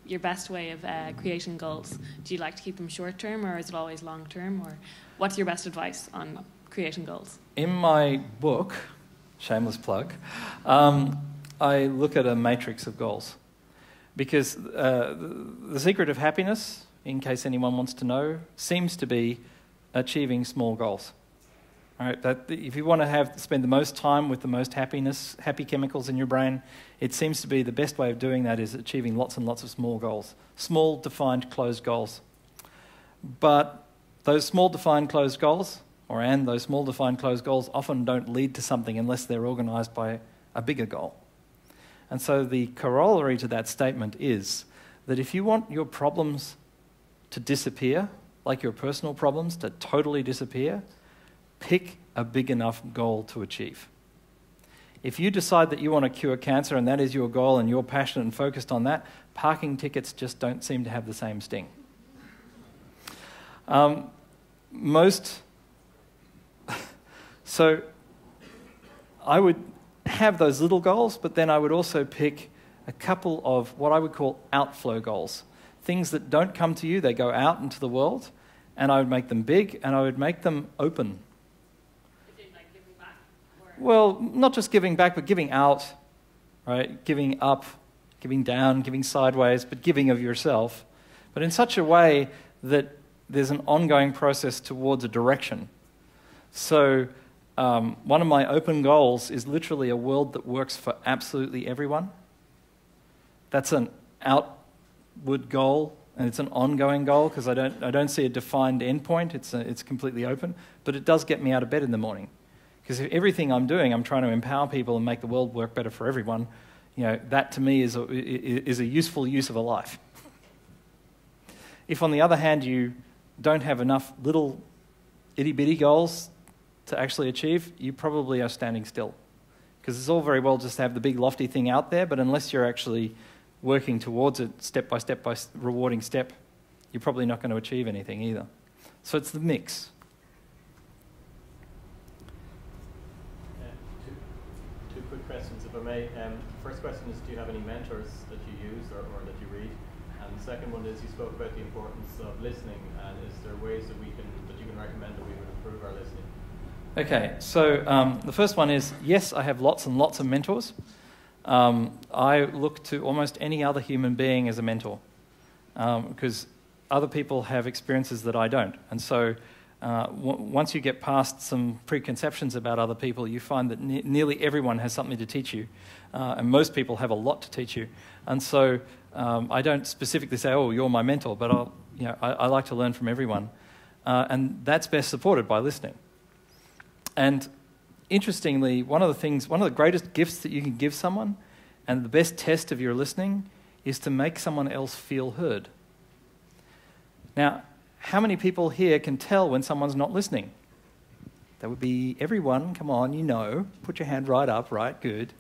your best way of creating goals? Do you like to keep them short term, or is it always long term? Or what's your best advice on creating goals? In my book, shameless plug, I look at a matrix of goals. Because the secret of happiness, in case anyone wants to know, seems to be achieving small goals. All right, that if you want to spend the most time with the most happy chemicals in your brain, it seems to be the best way of doing that is achieving lots and lots of small goals. Small, defined, closed goals. But those small, defined, closed goals, those small, defined, closed goals often don't lead to something unless they're organised by a bigger goal. And so the corollary to that statement is that if you want your problems to disappear, like your personal problems to totally disappear, pick a big enough goal to achieve. If you decide that you want to cure cancer and that is your goal and you're passionate and focused on that, parking tickets just don't seem to have the same sting. So I would have those little goals, but then I would also pick a couple of what I would call outflow goals. Things that don't come to you, they go out into the world, and I would make them big, and I would make them open. Is it like giving back? Well, not just giving back, but giving out, right? Giving up, giving down, giving sideways, but giving of yourself. But in such a way that there's an ongoing process towards a direction. So one of my open goals is literally a world that works for absolutely everyone. That's an outward goal, and it's an ongoing goal because I don't see a defined endpoint. It's completely open, but it does get me out of bed in the morning. Because if everything I'm doing, I'm trying to empower people and make the world work better for everyone. That to me is a useful use of a life. If, on the other hand, you don't have enough little itty-bitty goals to actually achieve, you probably are standing still. Because it's all very well just to have the big lofty thing out there, but unless you're actually working towards it step by rewarding step, you're probably not going to achieve anything either. So it's the mix. Two quick questions, if I may. First question is, do you have any mentors that you use or that you read? And the second one is, you spoke about the importance of listening, and is there ways that you can recommend that we would improve our listening? Okay, so the first one is, yes, I have lots and lots of mentors. I look to almost any other human being as a mentor because other people have experiences that I don't. And so Once you get past some preconceptions about other people, you find that nearly everyone has something to teach you, and most people have a lot to teach you. And so I don't specifically say, "Oh, you're my mentor," but I like to learn from everyone, and that's best supported by listening. And interestingly, one of the greatest gifts that you can give someone, and the best test of your listening, is to make someone else feel heard. Now, how many people here can tell when someone's not listening? That would be everyone. Come on, you know. Put your hand right up, right? Good.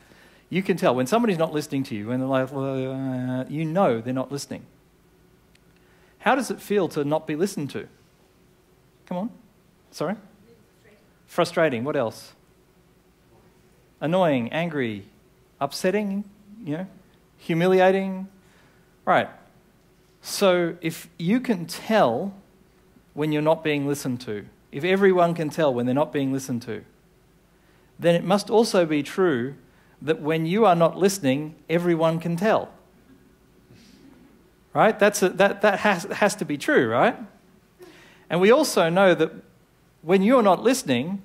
You can tell when somebody's not listening to you, and they're like, well, you know they're not listening. How does it feel to not be listened to? Come on. Sorry? Frustrating. What else? Annoying, angry, upsetting, humiliating. Right. So if you can tell when you're not being listened to, if everyone can tell when they're not being listened to, then it must also be true that when you are not listening, everyone can tell. Right? That has to be true, right? And we also know that when you're not listening,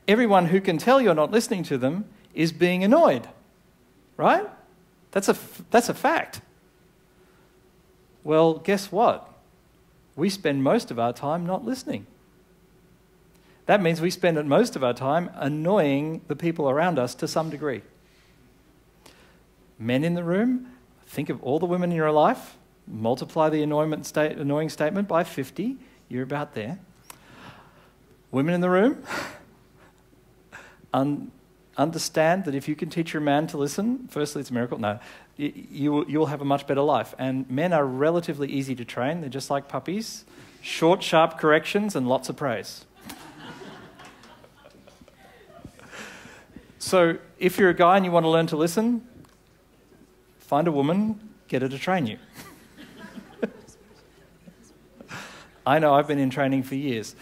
everyone who can tell you're not listening to them is being annoyed. Right? That's a fact. Well, guess what? We spend most of our time not listening. That means we spend most of our time annoying the people around us to some degree. Men in the room, think of all the women in your life, multiply the annoying statement by 50, you're about there. Women in the room, understand that if you can teach your man to listen, firstly it's a miracle. No, you'll have a much better life. And men are relatively easy to train. They're just like puppies. Short, sharp corrections and lots of praise. So if you're a guy and you want to learn to listen, find a woman, get her to train you. I know, I've been in training for years.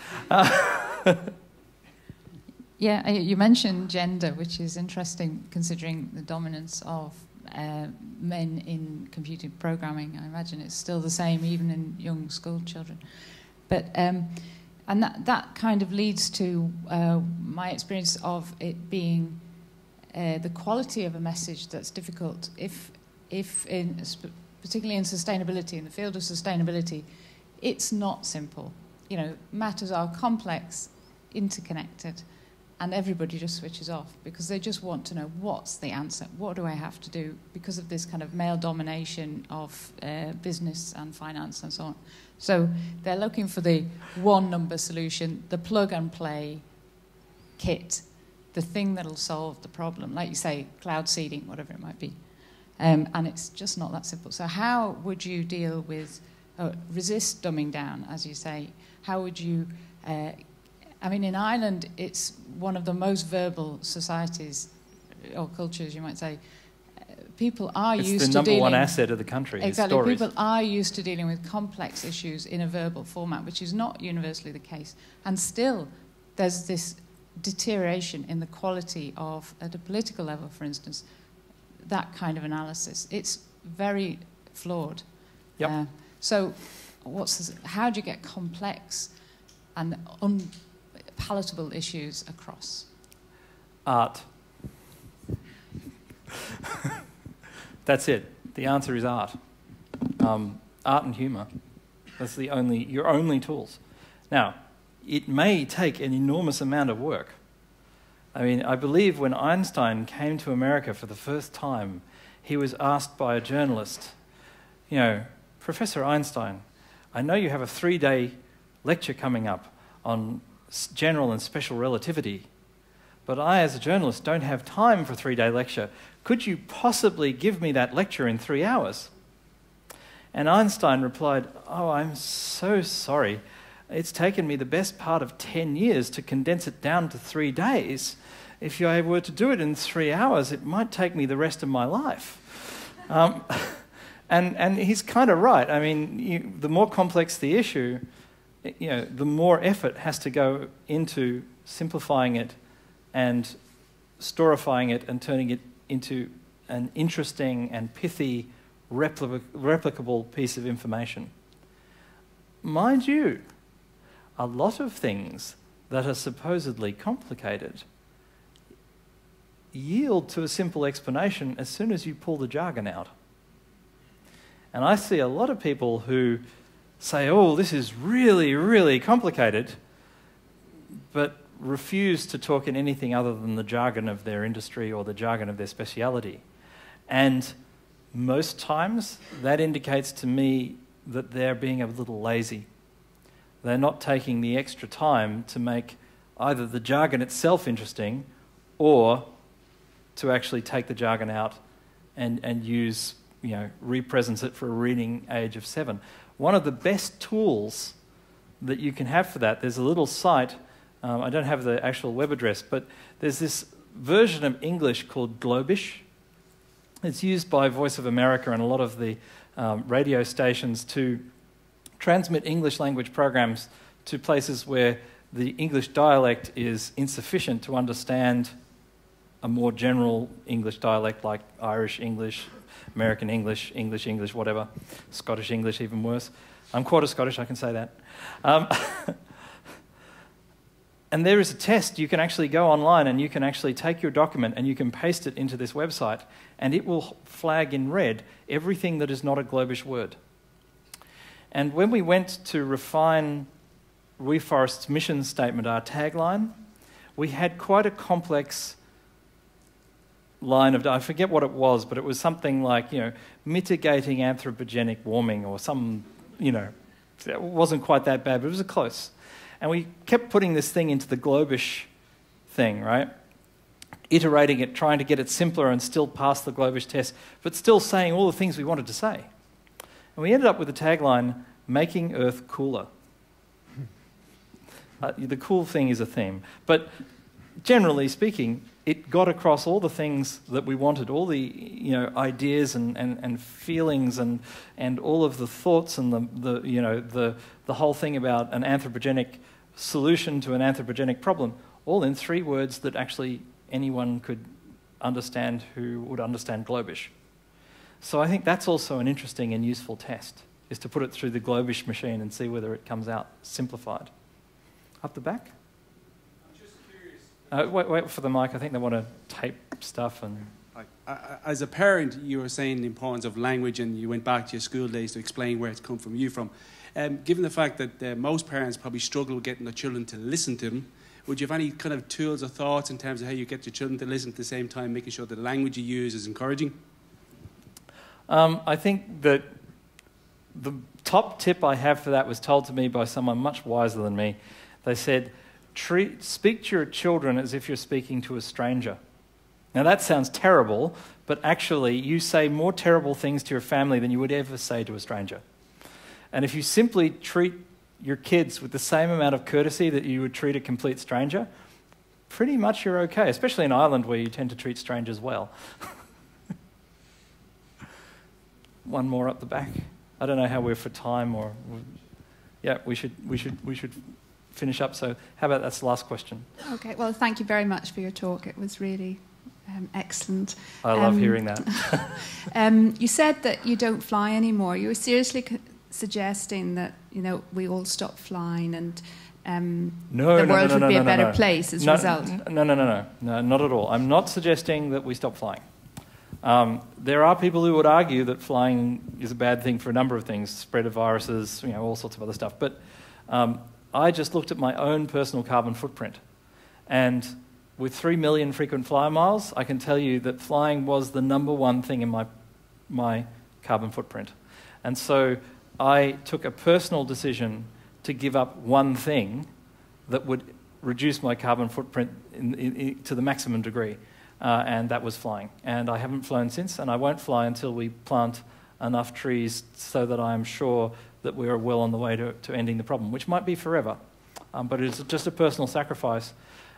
Yeah, you mentioned gender, which is interesting considering the dominance of men in computer programming. I imagine it's still the same even in young school children. But and that kind of leads to my experience of it being the quality of a message that's difficult. If particularly in sustainability, in the field of sustainability, it's not simple. Matters are complex, interconnected, and everybody just switches off because they just want to know what's the answer, what do I have to do, because of this kind of male domination of business and finance and so on. So they're looking for the one-number solution, the plug-and-play kit, the thing that'll solve the problem, like you say, cloud seeding, whatever it might be. And it's just not that simple. So how would you deal with, resist dumbing down, as you say? How would you... in Ireland, it's one of the most verbal societies, or cultures, you might say. People are used to dealing... It's the number one asset of the country, exactly. Stories. People are used to dealing with complex issues in a verbal format, which is not universally the case. And still, there's this deterioration in the quality of, at a political level, for instance, that kind of analysis. It's very flawed. Yep. So how do you get complex and unpalatable issues across? Art. That's it. The answer is art. Art and humour. That's your only tools. Now, it may take an enormous amount of work. I believe when Einstein came to America for the first time, he was asked by a journalist, Professor Einstein, I know you have a 3-day lecture coming up on general and special relativity, but I, as a journalist, don't have time for a 3-day lecture. Could you possibly give me that lecture in 3 hours? And Einstein replied, oh, I'm so sorry. It's taken me the best part of 10 years to condense it down to 3 days. If I were to do it in 3 hours, it might take me the rest of my life. And he's kind of right. The more complex the issue, the more effort has to go into simplifying it and storifying it and turning it into an interesting and pithy, replicable piece of information. Mind you, a lot of things that are supposedly complicated yield to a simple explanation as soon as you pull the jargon out. And I see a lot of people who say, oh, this is really, really complicated, but refuse to talk in anything other than the jargon of their industry or the jargon of their speciality. And most times that indicates to me that they're being a little lazy. They're not taking the extra time to make either the jargon itself interesting or to actually take the jargon out and use, represents it for a reading age of 7. One of the best tools that you can have for that, there's a little site, I don't have the actual web address, but there's this version of English called Globish. It's used by Voice of America and a lot of the radio stations to transmit English language programs to places where the English dialect is insufficient to understand a more general English dialect like Irish English, American English, English, whatever, Scottish English, even worse. I'm quarter Scottish, I can say that. And there is a test. You can actually go online and you can actually take your document and you can paste it into this website and it will flag in red everything that is not a Globish word. And when we went to refine Reforest's mission statement, our tagline, we had quite a complex line of, I forget what it was, but it was something like, mitigating anthropogenic warming or some, it wasn't quite that bad, but it was close. And we kept putting this thing into the Globish thing, right? Iterating it, trying to get it simpler and still pass the Globish test, but still saying all the things we wanted to say. And we ended up with the tagline, making Earth cooler. The cool thing is a theme. But generally speaking, it got across all the things that we wanted, all the ideas and feelings and all of the thoughts and the whole thing about an anthropogenic solution to an anthropogenic problem, all in 3 words that actually anyone could understand who would understand Globish. So I think that's also an interesting and useful test, is to put it through the Globish machine and see whether it comes out simplified. Up the back? I'm just curious. Wait for the mic. I think they want to tape stuff. And as a parent, you were saying the importance of language and you went back to your school days to explain where it's come from you from. Given the fact that most parents probably struggle with getting their children to listen to them, would you have any kind of tools or thoughts in terms of how you get your children to listen at the same time, making sure that the language you use is encouraging? I think that the top tip I have for that was told to me by someone much wiser than me. They said, speak to your children as if you're speaking to a stranger. Now that sounds terrible, but actually you say more terrible things to your family than you would ever say to a stranger. And if you simply treat your kids with the same amount of courtesy that you would treat a complete stranger, pretty much you're okay, especially in Ireland where you tend to treat strangers well. One more up the back. I don't know how we're for time or... Yeah, we should finish up. So how about that's the last question? Okay, well, thank you very much for your talk. It was really excellent. I love hearing that. You said that you don't fly anymore. You were seriously suggesting that, we all stop flying and the world would be a better place as a result. No, not at all. I'm not suggesting that we stop flying. There are people who would argue that flying is a bad thing for a number of things, spread of viruses, all sorts of other stuff. But I just looked at my own personal carbon footprint. And with 3 million frequent flyer miles, I can tell you that flying was the #1 thing in my carbon footprint. And so I took a personal decision to give up one thing that would reduce my carbon footprint to the maximum degree. And that was flying. And I haven't flown since, and I won't fly until we plant enough trees so that I am sure that we are well on the way to ending the problem, which might be forever. But it's just a personal sacrifice.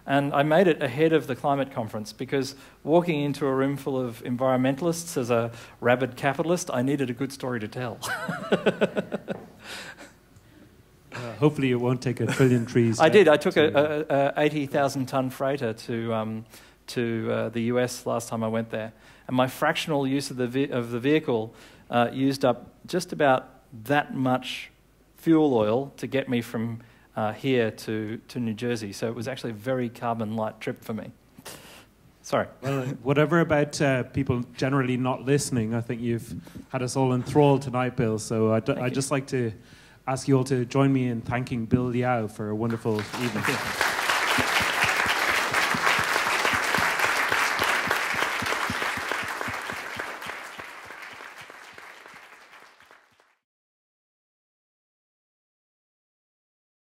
And I made it ahead of the climate conference because walking into a room full of environmentalists as a rabid capitalist, I needed a good story to tell. Hopefully it won't take 1 trillion trees. I did. I took a 80,000-ton freighter to the US last time I went there. And my fractional use of the vehicle used up just about that much fuel oil to get me from here to New Jersey. So it was actually a very carbon light trip for me. Sorry. Well, whatever about people generally not listening, I think you've had us all enthralled tonight, Bill. So I'd just like to ask you all to join me in thanking Bill Liao for a wonderful evening.